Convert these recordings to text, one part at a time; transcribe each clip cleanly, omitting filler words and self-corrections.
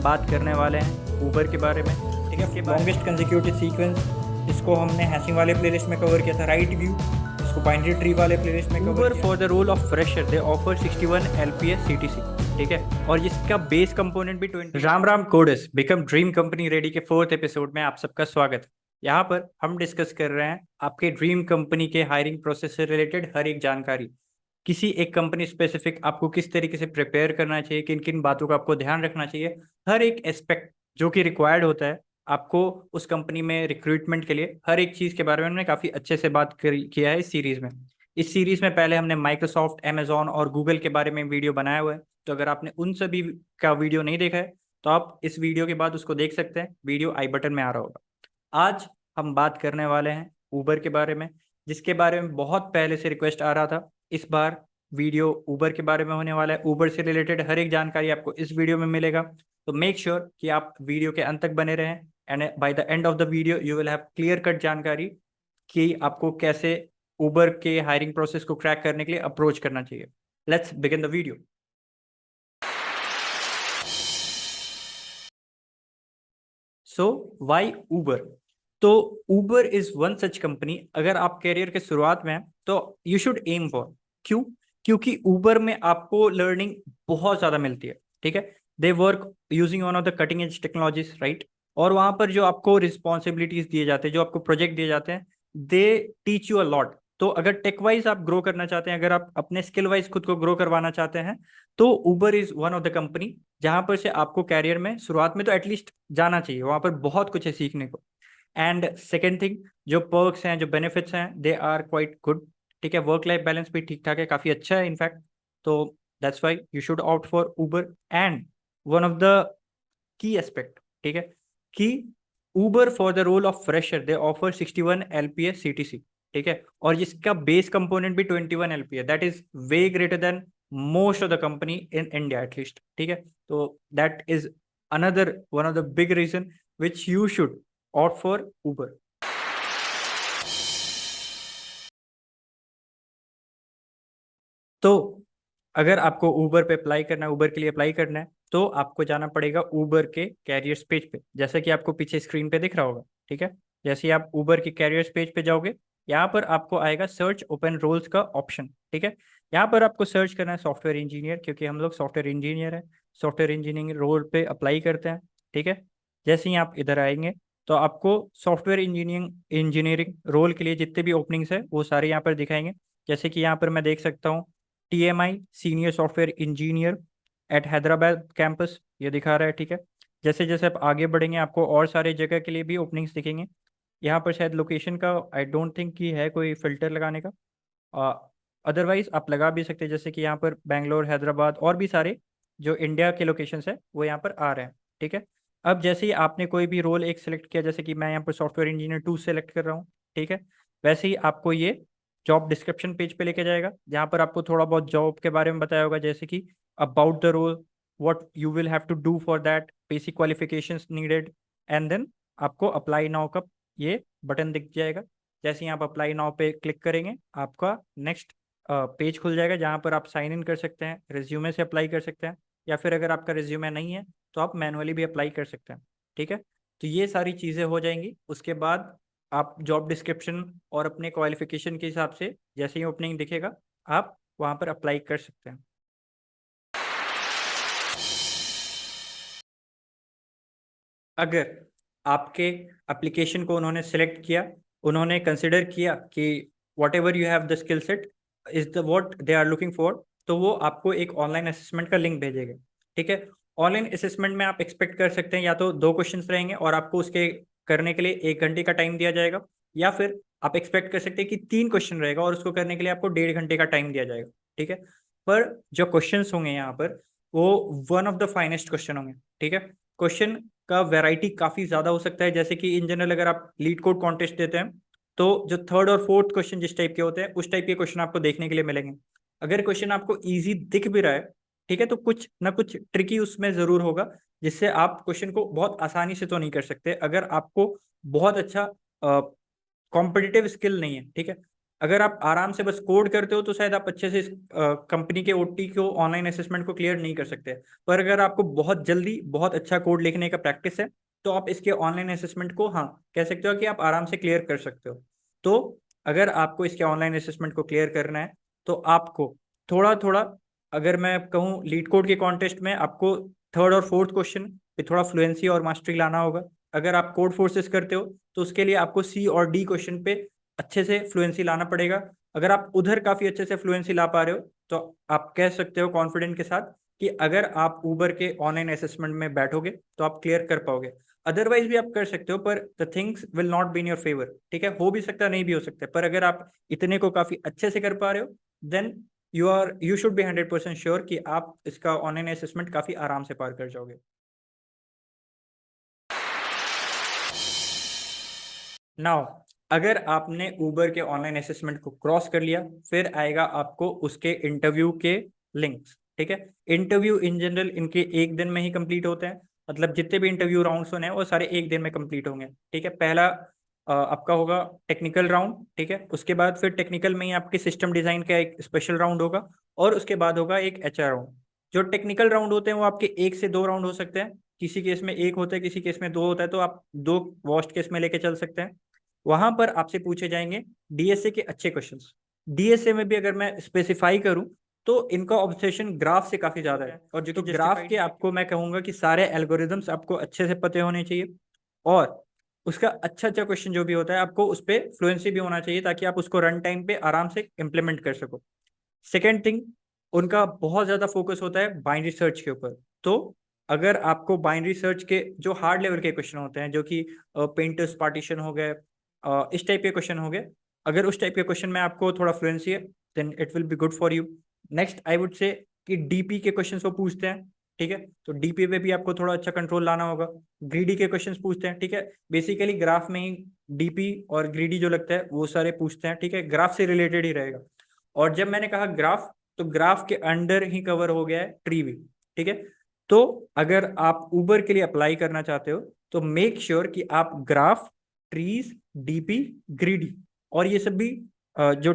हम बात करने वाले हैं ऊबर के बारे में। ठीक है, लॉन्गेस्ट कंसेक्यूटिव सीक्वेंस, इसको हमने हैशिंग वाले प्लेलिस्ट में कवर किया था। राइट व्यू, इसको बाइनरी ट्री वाले प्लेलिस्ट में कवर किया। For the role of fresher they offer 61 LPS CTC। ठीक है, और इसका बेस कंपोनेंट भी 20। Ram Ram codes become dream company ready के 4th एपिसोड में आप सबका स्वागत है। यहाँ पर हम डिस्कस कर रहे हैं आपके ड्रीम कंपनी के हायरिंग प्रोसेस से रिलेटेड हर एक जानकारी। किसी एक कंपनी स्पेसिफिक आपको किस तरीके से प्रिपेयर करना चाहिए, किन किन बातों का आपको ध्यान रखना चाहिए, हर एक एस्पेक्ट जो कि रिक्वायर्ड होता है आपको उस कंपनी में रिक्रूटमेंट के लिए, हर एक चीज़ के बारे में हमने काफ़ी अच्छे से किया है इस सीरीज़ में। इस सीरीज़ में पहले हमने माइक्रोसॉफ्ट, अमेजॉन और गूगल के बारे में वीडियो बनाया हुआ है, तो अगर आपने उन सभी का वीडियो नहीं देखा है तो आप इस वीडियो के बाद उसको देख सकते हैं। वीडियो आई बटन में आ रहा होगा। आज हम बात करने वाले हैं ऊबर के बारे में, जिसके बारे में बहुत पहले से रिक्वेस्ट आ रहा था। इस बार वीडियो ऊबर के बारे में होने वाला है। ऊबर से रिलेटेड हर एक जानकारी आपको इस वीडियो में मिलेगा, तो मेक श्योर कि आप वीडियो के अंत तक बने रहें and by the end of the video you will have clear cut जानकारी कि आपको कैसे ऊबर के हायरिंग प्रोसेस को क्रैक करने के लिए अप्रोच करना चाहिए। Let's begin the video. So why Uber? तो Uber is one such company, अगर आप करियर के शुरुआत में हैं तो यू शुड एम फॉर। क्यों? क्योंकि ऊबर में आपको लर्निंग बहुत ज़्यादा मिलती है। ठीक है, they work using one of the cutting edge technologies, right. और वहाँ पर जो आपको रिस्पॉन्सिबिलिटीज दिए जाते हैं, जो आपको प्रोजेक्ट दिए जाते हैं, they teach you a lot. तो अगर टेक वाइज आप ग्रो करना चाहते हैं, अगर आप अपने स्किल वाइज खुद को ग्रो करवाना चाहते हैं, तो Uber is one of the company जहां पर से आपको कैरियर में शुरुआत में तो एटलीस्ट जाना चाहिए। वहां पर बहुत कुछ है सीखने को। एंड सेकेंड थिंग, जो पर्क्स हैं, जो बेनिफिट्स हैं, दे आर क्वाइट गुड। ठीक है, वर्क लाइफ बैलेंस भी ठीक ठाक है, काफ़ी अच्छा है इनफैक्ट। तो that's why you should opt for Uber. And one of the key aspect, ठीक है, कि Uber for the role of fresher they offer 61 LPS CTC। ठीक है, और इसका बेस कंपोनेंट भी 21 LPS, that is way greater than most of the company in India at least. ठीक है, तो that is another one of the big reason which you should opt for Uber. तो अगर आपको ऊबर पे अप्लाई करना है, ऊबर के लिए अप्लाई करना है, तो आपको जाना पड़ेगा ऊबर के कैरियर्स पेज पे, जैसा कि आपको पीछे स्क्रीन पे दिख रहा होगा। ठीक है, जैसे ही आप ऊबर के कैरियर्स पेज पे जाओगे, यहाँ पर आपको आएगा सर्च ओपन रोल्स का ऑप्शन। ठीक है, यहाँ पर आपको सर्च करना है सॉफ्टवेयर इंजीनियर, क्योंकि हम लोग सॉफ्टवेयर इंजीनियर हैं, सॉफ्टवेयर इंजीनियरिंग रोल पे अप्लाई करते हैं। ठीक है, जैसे ही आप इधर आएंगे तो आपको सॉफ्टवेयर इंजीनियरिंग रोल के लिए जितने भी ओपनिंग्स है वो सारे यहाँ पर दिखाएंगे। जैसे कि यहाँ पर मैं देख सकता हूँ TMI senior software engineer at Hyderabad campus, ये दिखा रहा है। ठीक है, जैसे जैसे आप आगे बढ़ेंगे आपको और सारे जगह के लिए भी ओपनिंग्स दिखेंगे। यहाँ पर शायद लोकेशन का आई डोंट थिंक कि है कोई फिल्टर लगाने का, अदरवाइज आप लगा भी सकते हैं। जैसे कि यहाँ पर बेंगलोर, हैदराबाद और भी सारे जो इंडिया के लोकेशंस है वो यहाँ पर आ रहे हैं। ठीक है, अब जैसे ही आपने कोई भी रोल एक सेलेक्ट किया, जैसे कि मैं यहाँ पर सॉफ्टवेयर इंजीनियर 2 सेलेक्ट कर रहा हूँ। ठीक है, वैसे ही आपको ये जॉब डिस्क्रिप्शन पेज पे लेके जाएगा, जहाँ पर आपको थोड़ा बहुत जॉब के बारे में बताया होगा, जैसे कि about the role, what you will have to do for that, basic qualifications needed, and then आपको अप्लाई नाउ का ये बटन दिख जाएगा। जैसे ही आप अप्लाई नाउ पे क्लिक करेंगे, आपका नेक्स्ट पेज खुल जाएगा, जहाँ पर आप साइन इन कर सकते हैं, रिज्यूमे से अप्लाई कर सकते हैं, या फिर अगर आपका रिज्यूमे नहीं है तो आप मैनुअली भी अप्लाई कर सकते हैं। ठीक है, तो ये सारी चीज़ें हो जाएंगी। उसके बाद आप जॉब डिस्क्रिप्शन और अपने क्वालिफिकेशन के हिसाब से जैसे ही ओपनिंग दिखेगा आप वहाँ पर अप्लाई कर सकते हैं। अगर आपके एप्लीकेशन को उन्होंने सेलेक्ट किया, उन्होंने कंसिडर किया कि whatever you have the skill set is the what they are looking for, तो वो आपको एक ऑनलाइन असेसमेंट का लिंक भेजेगा। ठीक है, ऑनलाइन असेसमेंट में आप एक्सपेक्ट कर सकते हैं या तो 2 क्वेश्चंस रहेंगे और आपको उसके करने के लिए 1 घंटे का टाइम दिया जाएगा, या फिर आप एक्सपेक्ट कर सकते हैं कि 3 क्वेश्चन रहेगा और उसको करने के लिए आपको 1.5 घंटे का टाइम दिया जाएगा। ठीक है, पर जो क्वेश्चन होंगे यहाँ पर वो one of the finest question होंगे। ठीक है, क्वेश्चन का वैरायटी काफ़ी ज़्यादा हो सकता है। जैसे कि इन जनरल अगर आप लीड कोड कॉन्टेस्ट देते हैं तो जो 3rd और 4th क्वेश्चन जिस टाइप के होते हैं उस टाइप के क्वेश्चन आपको देखने के लिए मिलेंगे। अगर क्वेश्चन आपको इजी दिख भी रहा है, ठीक है, तो कुछ ना कुछ ट्रिकी उसमें ज़रूर होगा, जिससे आप क्वेश्चन को बहुत आसानी से तो नहीं कर सकते अगर आपको बहुत अच्छा कॉम्पिटिटिव स्किल नहीं है। ठीक है, अगर आप आराम से बस कोड करते हो तो शायद आप अच्छे से कंपनी के ओटी को, ऑनलाइन असेसमेंट को क्लियर नहीं कर सकते। पर अगर आपको बहुत जल्दी बहुत अच्छा कोड लिखने का प्रैक्टिस है तो आप इसके ऑनलाइन असेसमेंट को, हाँ, कह सकते हो कि आप आराम से क्लियर कर सकते हो। तो अगर आपको इसके ऑनलाइन असेसमेंट को क्लियर करना है तो आपको थोड़ा थोड़ा, अगर मैं कहूँ लीड कोड के कॉन्टेस्ट में आपको थर्ड और फोर्थ क्वेश्चन पे थोड़ा फ्लुएंसी और मास्टरी लाना होगा। अगर आप कोड फोर्सेस करते हो तो उसके लिए आपको सी और डी क्वेश्चन पे अच्छे से फ्लुएंसी लाना पड़ेगा। अगर आप उधर काफी अच्छे से फ्लुएंसी ला पा रहे हो तो आप कह सकते हो कॉन्फिडेंट के साथ कि अगर आप उबर के ऑनलाइन असेसमेंट में बैठोगे तो आप क्लियर कर पाओगे। अदरवाइज भी आप कर सकते हो पर the things will not be in your favour, ठीक है, हो भी सकता है नहीं भी हो सकता है, पर अगर आप इतने को काफी अच्छे से कर पा रहे हो then you should be 100% sure कि आप इसका ऑनलाइन असेसमेंट काफी आराम से पार कर जाओगे। नाउ अगर आपने उबर के ऑनलाइन असेसमेंट को क्रॉस कर लिया, फिर आएगा आपको उसके इंटरव्यू के लिंक्स, ठीक है। इंटरव्यू इन जनरल इनके एक दिन में ही कंप्लीट होते हैं, मतलब जितने भी इंटरव्यू राउंड्स होने हैं वो सारे एक दिन में कंप्लीट होंगे, ठीक है। पहला आपका होगा टेक्निकल राउंड, ठीक है। उसके बाद फिर टेक्निकल में ही आपके सिस्टम डिजाइन का एक स्पेशल राउंड होगा, और उसके बाद होगा एक एचआर राउंड। जो टेक्निकल राउंड होते हैं वो आपके 1 से 2 राउंड हो सकते हैं, किसी केस में एक होता है, किसी केस में 2 होता है, तो आप 2 वर्स्ट केस में लेके चल सकते हैं। वहां पर आपसे पूछे जाएंगे डीएसए के अच्छे क्वेश्चंस। डीएसए में भी अगर मैं स्पेसिफाई करूं तो इनका ऑब्सेशन ग्राफ से काफी ज्यादा है, और जो कि ग्राफ के आपको मैं कहूंगा कि सारे एल्गोरिदम्स आपको अच्छे से पते होने चाहिए, और उसका अच्छा अच्छा क्वेश्चन जो भी होता है आपको उस पर फ्लुएंसी भी होना चाहिए ताकि आप उसको रन टाइम पे आराम से इम्प्लीमेंट कर सको। सेकेंड थिंग, उनका बहुत ज्यादा फोकस होता है बाइनरी सर्च के ऊपर। तो अगर आपको बाइनरी सर्च के जो हार्ड लेवल के क्वेश्चन होते हैं, जो कि पेंटर्स पार्टीशन हो गए, इस टाइप के क्वेश्चन हो गए, अगर उस टाइप के क्वेश्चन में आपको थोड़ा फ्लुएंसी है then it will be good for you. Next I would say कि डीपी के क्वेश्चन वो पूछते हैं, ठीक है, तो डीपी पे भी आपको थोड़ा अच्छा कंट्रोल लाना होगा। ग्रीडी के क्वेश्चंस पूछते हैं, ठीक है, बेसिकली ग्राफ में ही डीपी और ग्रीडी जो लगता है वो सारे पूछते हैं, ठीक है, ग्राफ से रिलेटेड ही रहेगा। और जब मैंने कहा ग्राफ, तो ग्राफ के अंडर ही कवर हो गया है ट्री भी, ठीक है। तो अगर आप उबर के लिए अप्लाई करना चाहते हो तो मेक श्योर कि आप ग्राफ, ट्रीज, डीपी, ग्रीडी, और ये सब भी जो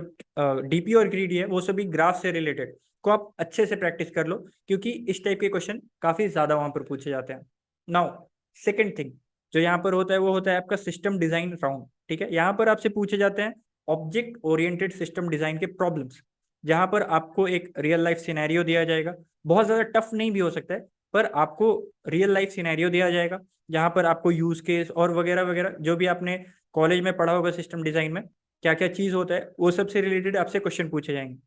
डीपी और ग्रीडी है वो सभी ग्राफ से रिलेटेड को आप अच्छे से प्रैक्टिस कर लो, क्योंकि इस टाइप के क्वेश्चन काफी ज्यादा वहां पर पूछे जाते हैं। नाउ सेकंड थिंग जो यहाँ पर होता है वो होता है आपका सिस्टम डिजाइन राउंड, ठीक है। यहाँ पर आपसे पूछे जाते हैं ऑब्जेक्ट ओरिएंटेड सिस्टम डिजाइन के प्रॉब्लम्स, जहां पर आपको एक रियल लाइफ सिनेरियो दिया जाएगा। बहुत ज्यादा टफ नहीं भी हो सकता है, पर आपको रियल लाइफ सिनेरियो दिया जाएगा जहां पर आपको यूज केस और वगैरह वगैरह जो भी आपने कॉलेज में पढ़ा होगा सिस्टम डिजाइन में क्या क्या चीज होता है वो सब से रिलेटेड आपसे क्वेश्चन पूछे जाएंगे।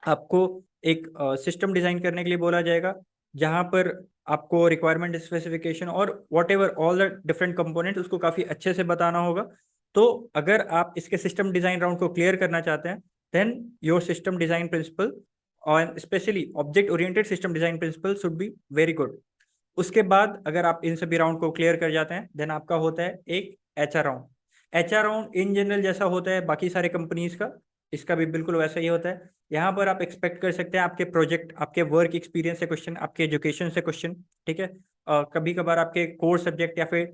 आपको एक सिस्टम डिजाइन करने के लिए बोला जाएगा जहां पर आपको रिक्वायरमेंट स्पेसिफिकेशन और what ever all the different component उसको काफी अच्छे से बताना होगा। तो अगर आप इसके सिस्टम डिजाइन राउंड को क्लियर करना चाहते हैं then your system design principle और specially object oriented system design principle should be very good. उसके बाद अगर आप इन सभी राउंड को क्लियर कर जाते हैं देन आपका होता है एक HR round. HR round in general जैसा होता है बाकी सारे कंपनीज का, इसका भी बिल्कुल वैसा ही होता है। यहाँ पर आप एक्सपेक्ट कर सकते हैं आपके प्रोजेक्ट, आपके वर्क एक्सपीरियंस से क्वेश्चन, आपके एजुकेशन से क्वेश्चन, ठीक है। कभी कभार आपके कोर सब्जेक्ट या फिर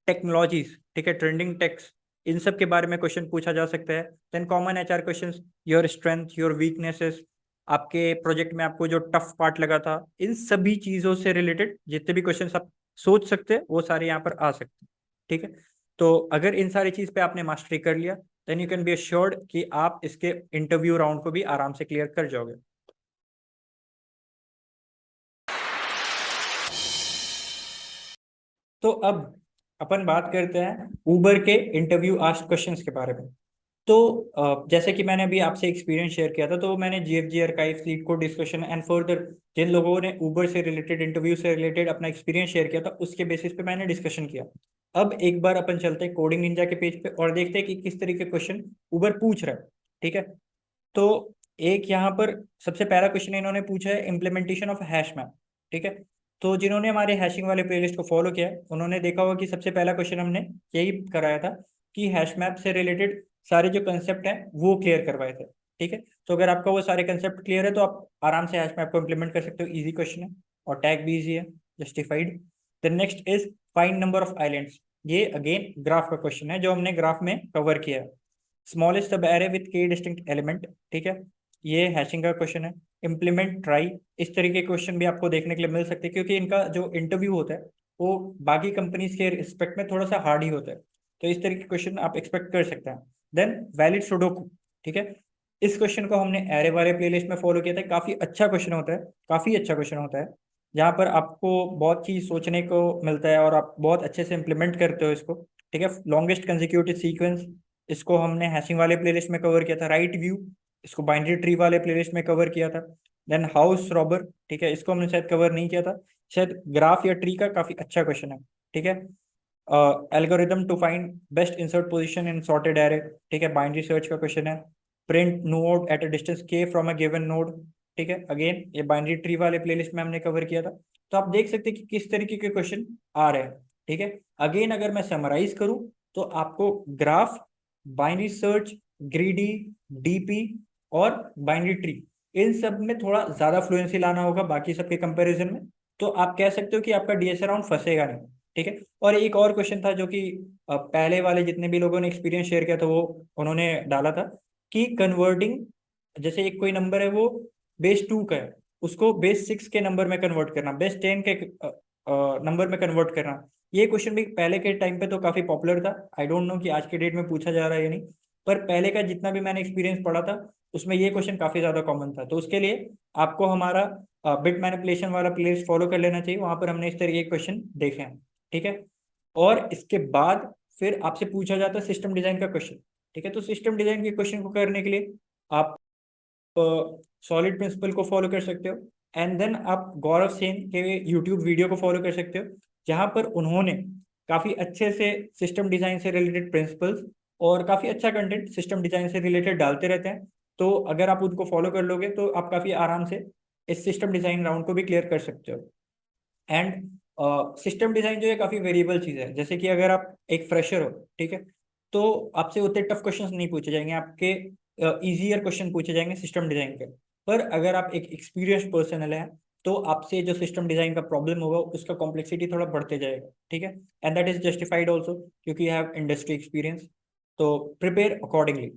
टेक्नोलॉजीज, ठीक है, ट्रेंडिंग टेक्स, इन सब के बारे में क्वेश्चन पूछा जा सकता है। Then common HR questions, your strength, your weaknesses, आपके प्रोजेक्ट में आपको जो टफ पार्ट लगा था, इन सभी चीजों से रिलेटेड जितने भी क्वेश्चंस आप सोच सकते हैं वो सारे यहाँ पर आ सकते हैं, ठीक है। तो अगर इन सारी चीज पे आपने मास्टरी कर लिया then you can be assured कि आप इसके इंटरव्यू राउंड को भी आराम से क्लियर कर जाओगे। तो अब अपन बात करते हैं उबर के इंटरव्यू आस्क्ड क्वेश्चंस के बारे में। तो जैसे कि मैंने अभी आपसे एक्सपीरियंस शेयर किया था, तो मैंने GFG archive, leet code discussion and further जिन लोगों ने उबर से रिलेटेड, इंटरव्यू से रिलेटेड अपना एक्सपीरियंस शेयर किया था उसके बेसिस पे मैंने डिस्कशन किया। अब एक बार अपन चलते हैं कोडिंग निंजा के पेज पे और देखते हैं कि किस तरीके के क्वेश्चन उबर पूछ रहा है, ठीक है। तो एक यहाँ पर सबसे पहला क्वेश्चन इन्होंने पूछा है इम्प्लीमेंटेशन ऑफ हैश मैप, ठीक है। तो जिन्होंने हमारे हैशिंग वाले प्लेलिस्ट को फॉलो किया है उन्होंने देखा होगा कि सबसे पहला क्वेश्चन हमने यही कराया था कि हैश मैप से रिलेटेड सारे जो कंसेप्ट हैं वो क्लियर करवाए थे, ठीक है। तो अगर आपका वो सारे कंसेप्ट क्लियर है तो आप आराम से हैश मैप को इम्प्लीमेंट कर सकते हो, इजी क्वेश्चन है, और टैग भी इजी है, justified. The next is find number of islands. ये अगेन ग्राफ का क्वेश्चन है जो हमने ग्राफ में कवर किया है। स्मॉलेस्ट सब एरे विथ के डिस्टिंक्ट एलिमेंट, ठीक है, ये हैशिंग का क्वेश्चन है। इम्प्लीमेंट ट्राई, इस तरीके के क्वेश्चन भी आपको देखने के लिए मिल सकते हैं, क्योंकि इनका जो इंटरव्यू होता है वो बाकी कंपनीज के रिस्पेक्ट में थोड़ा सा हार्ड ही होता है, तो इस तरीके के क्वेश्चन आप एक्सपेक्ट कर सकते हैं। देन वैलिड सुडोकू, ठीक है, इस क्वेश्चन को हमने एरे वाले प्लेलिस्ट में फॉलो किया था, काफी अच्छा क्वेश्चन होता है, काफी अच्छा क्वेश्चन होता है, जहाँ पर आपको बहुत चीज सोचने को मिलता है और आप बहुत अच्छे से इम्प्लीमेंट करते हो इसको, ठीक है। लॉन्गेस्ट कंजिक्यूटिव सीक्वेंस, इसको हमने हैशिंग वाले प्लेलिस्ट में कवर किया था। राइट व्यू, इसको बाइनरी ट्री वाले प्लेलिस्ट में कवर किया था। देन हाउस रॉबर, ठीक है, इसको हमने शायद कवर नहीं किया था, शायद ग्राफ या ट्री का काफी अच्छा क्वेश्चन है, ठीक है। Algorithm to find best insert position in sorted array, ठीक है, बाइनरी सर्च का क्वेश्चन है। Print node at a distance k from a given node, ठीक है, अगेन ये बाइनरी ट्री वाले प्लेलिस्ट में हमने कवर किया था। तो आप देख सकते हैं कि किस तरीके के क्वेश्चन आ रहे हैं, ठीक है। अगेन अगर मैं समराइज करूं तो आपको graph, binary search, greedy, DP और बाइनरी ट्री, इन सब में थोड़ा ज्यादा फ्लुएंसी लाना होगा बाकी सबके कंपैरिजन में। तो आप कह सकते हो कि आपका डीएसए राउंड फंसेगा नहीं, ठीक है। और एक और क्वेश्चन था जो कि पहले वाले जितने भी लोगों ने एक्सपीरियंस शेयर किया था वो उन्होंने डाला था कि कन्वर्टिंग, जैसे एक कोई नंबर है वो बेस 2 का है, उसको बेस 6 के नंबर में कन्वर्ट करना, बेस 10 के नंबर में कन्वर्ट करना। ये क्वेश्चन भी पहले के टाइम पे तो काफी पॉपुलर था, आई डोंट नो कि आज के डेट में पूछा जा रहा है या नहीं, पर पहले का जितना भी मैंने एक्सपीरियंस पढ़ा था उसमें ये क्वेश्चन काफी ज्यादा कॉमन था। तो उसके लिए आपको हमारा बिट मैनिपुलेशन वाला प्लेलिस्ट फॉलो कर लेना चाहिए, वहां पर हमने इस तरीके के क्वेश्चन देखे हैं, ठीक है। और इसके बाद फिर आपसे पूछा जाता है सिस्टम डिजाइन का क्वेश्चन, ठीक है। तो सिस्टम डिजाइन के क्वेश्चन को करने के लिए आप सॉलिड प्रिंसिपल को फॉलो कर सकते हो, एंड देन आप गौरव सेन के यूट्यूब वीडियो को फॉलो कर सकते हो, जहां पर उन्होंने काफी अच्छे से सिस्टम डिजाइन से रिलेटेड प्रिंसिपल्स और काफी अच्छा कंटेंट सिस्टम डिजाइन से रिलेटेड डालते रहते हैं। तो अगर आप उनको फॉलो कर लोगे तो आप काफी आराम से इस सिस्टम डिजाइन राउंड को भी क्लियर कर सकते हो। एंड सिस्टम डिजाइन जो है काफी वेरिएबल चीज है, जैसे कि अगर आप एक फ्रेशर हो, ठीक है, तो आपसे उतने टफ क्वेश्चंस नहीं पूछे जाएंगे, आपके इजियर क्वेश्चन पूछे जाएंगे सिस्टम डिजाइन के। पर अगर आप एक एक्सपीरियंस पर्सनल है तो आपसे जो सिस्टम डिजाइन का प्रॉब्लम होगा उसका कॉम्प्लेक्सिटी थोड़ा बढ़ते जाएगा, ठीक है। And that is justified also क्योंकि यू हैव इंडस्ट्री एक्सपीरियंस, तो प्रिपेयर अकॉर्डिंगली।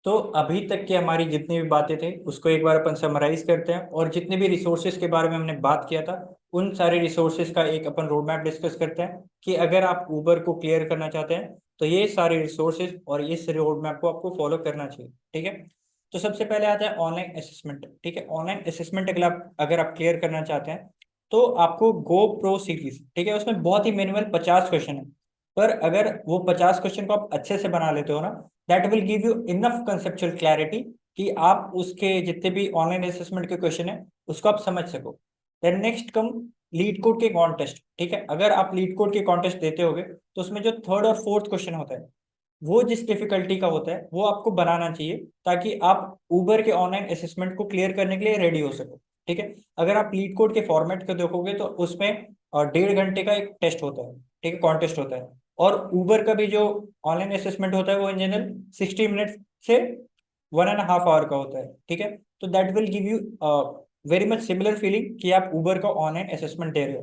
तो अभी तक की हमारी जितनी भी बातें थे उसको एक बार अपन समराइज करते हैं, और जितने भी रिसोर्सेज के बारे में हमने बात किया था उन सारे रिसोर्सेज का एक अपन रोड मैप डिस्कस करते हैं कि अगर आप ऊबर को क्लियर करना चाहते हैं तो ये सारे रिसोर्सेज और इस रोड मैप को आपको फॉलो करना चाहिए, ठीक है। तो सबसे पहले आता है ऑनलाइन असेसमेंट, ठीक है। ऑनलाइन असेसमेंट अगर आप क्लियर करना चाहते हैं तो आपको गो प्रो सीरीज, ठीक है, उसमें बहुत ही मिनिमल 50 क्वेश्चन है, पर अगर वो 50 क्वेश्चन को आप अच्छे से बना लेते हो ना, that will give you enough conceptual clarity कि आप उसके जितने भी ऑनलाइन असेसमेंट के क्वेश्चन है उसको आप समझ सको। Then next come LeetCode के कॉन्टेस्ट, ठीक है। अगर आप लीड कोड के कॉन्टेस्ट देते होगे तो उसमें जो थर्ड और फोर्थ क्वेश्चन होता है वो जिस डिफिकल्टी का होता है वो आपको बनाना चाहिए, ताकि आप उबर के ऑनलाइन असेसमेंट को क्लियर करने के लिए रेडी हो सको, ठीक है। अगर आप लीड कोड के फॉर्मेट को देखोगे तो उसमें 1.5 घंटे का एक टेस्ट होता है, ठीक है, कॉन्टेस्ट होता है। और उबर का भी जो ऑनलाइन असेसमेंट होता है वो इन जनरल 60 मिनट से 1.5 आवर का होता है, ठीक है। तो that will give you very much similar feeling कि आप उबर का ऑनलाइन असेसमेंट दे रहे हो।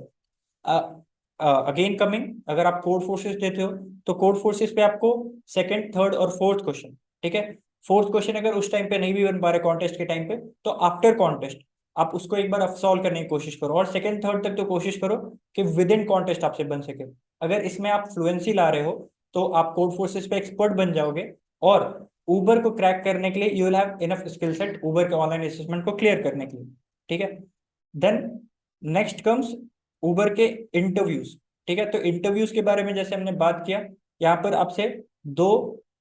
अगेन कमिंग, अगर आप कोड फोर्सेस देते हो तो कोड फोर्सेस पे आपको सेकंड, थर्ड और फोर्थ क्वेश्चन, ठीक है। फोर्थ क्वेश्चन अगर उस टाइम पे नहीं भी बन पा रहे कॉन्टेस्ट के टाइम पे, तो आफ्टर कॉन्टेस्ट आप उसको एक बार सॉल्व करने की कोशिश करो, और सेकंड थर्ड तक तो कोशिश करो कि विद इन कॉन्टेस्ट आपसे बन सके। अगर इसमें आप फ्लुएंसी ला रहे हो तो आप कोड फोर्सेस पे एक्सपर्ट बन जाओगे, और उबर को क्रैक करने के लिए you will have enough skill set Uber के ऑनलाइन असेसमेंट को क्लियर करने के लिए, ठीक है। देन नेक्स्ट कम्स उबर के इंटरव्यूज, ठीक है। तो इंटरव्यूज के बारे में जैसे हमने बात किया, यहाँ पर आपसे दो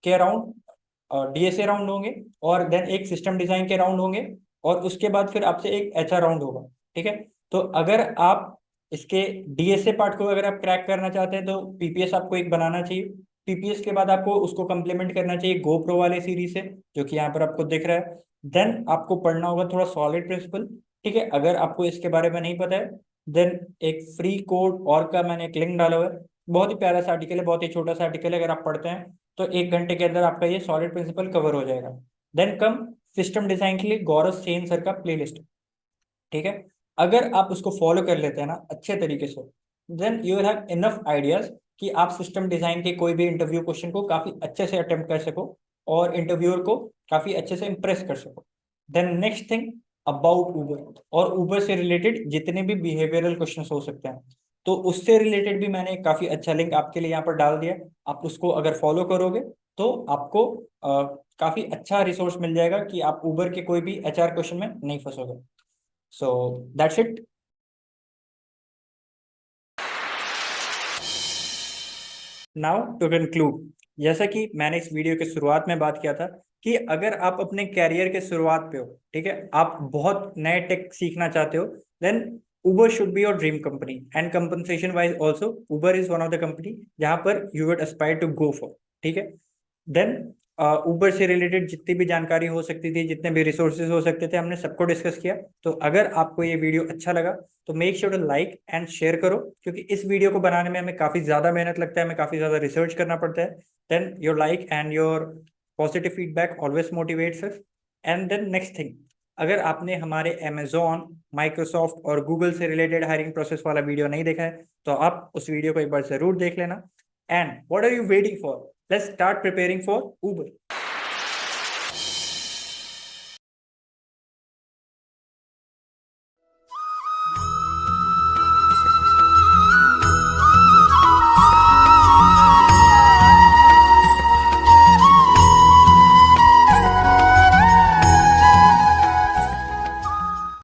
के राउंड डीएसए राउंड होंगे, और देन एक सिस्टम डिजाइन के राउंड होंगे, और उसके बाद फिर आपसे एक एचआर राउंड होगा, ठीक है। तो अगर आप इसके डीएसए पार्ट को अगर आप क्रैक करना चाहते हैं तो पीपीएस आपको एक बनाना चाहिए। पीपीएस के बाद आपको उसको कंप्लीमेंट करना चाहिए गोप्रो वाले सीरीज से, जो कि यहाँ पर आपको दिख रहा है। देन आपको पढ़ना होगा थोड़ा सॉलिड प्रिंसिपल, ठीक है, अगर आपको इसके बारे में नहीं पता है। देन एक फ्री कोड और का मैंने एक लिंक डाला हुआ है, बहुत ही प्यारा सा आर्टिकल है, बहुत ही छोटा सा आर्टिकल है, अगर आप पढ़ते हैं तो 1 घंटे के अंदर आपका ये सॉलिड प्रिंसिपल कवर हो जाएगा। देन कम सिस्टम डिजाइन के लिए गौरव सेन सर का प्लेलिस्ट, ठीक है। अगर आप उसको फॉलो कर लेते हैं ना अच्छे तरीके से, then you will have enough ideas कि आप सिस्टम डिजाइन के कोई भी इंटरव्यू क्वेश्चन को काफी अच्छे से अटेम्प्ट कर सको और इंटरव्यूअर को काफी अच्छे से इंप्रेस कर सको। देन नेक्स्ट थिंग अबाउट उबर, और उबर से रिलेटेड जितने भी बिहेवियरल क्वेश्चंस हो सकते हैं, तो उससे रिलेटेड भी मैंने काफी अच्छा लिंक आपके लिए यहाँ पर डाल दिया। आप उसको अगर फॉलो करोगे तो आपको काफी अच्छा रिसोर्स मिल जाएगा कि आप उबर के कोई भी एचआर क्वेश्चन में नहीं फंसोगे। So that's it. Now to conclude, जैसा कि मैंने इस वीडियो के शुरुआत में बात किया था कि अगर आप अपने कैरियर के शुरुआत पे हो, ठीक है, आप बहुत नए टेक सीखना चाहते हो, then Uber should be your dream company. And compensation wise also Uber is one of the company जहां पर you would aspire to go for. ठीक है। देन उबर से रिलेटेड जितनी भी जानकारी हो सकती थी, जितने भी रिसोर्सेज हो सकते थे, हमने सबको डिस्कस किया। तो अगर आपको ये वीडियो अच्छा लगा तो make sure to like and share करो, क्योंकि इस वीडियो को बनाने में हमें काफी ज्यादा मेहनत लगता है, हमें काफी ज्यादा रिसर्च करना पड़ता है। Then your like and your positive feedback always motivates us. And then next thing, अगर आपने हमारे अमेजोन, माइक्रोसॉफ्ट और गूगल से रिलेटेड हायरिंग प्रोसेस वाला वीडियो नहीं देखा है तो आप उस वीडियो को एक बार जरूर देख लेना। And what are you waiting for? Let's start preparing for Uber.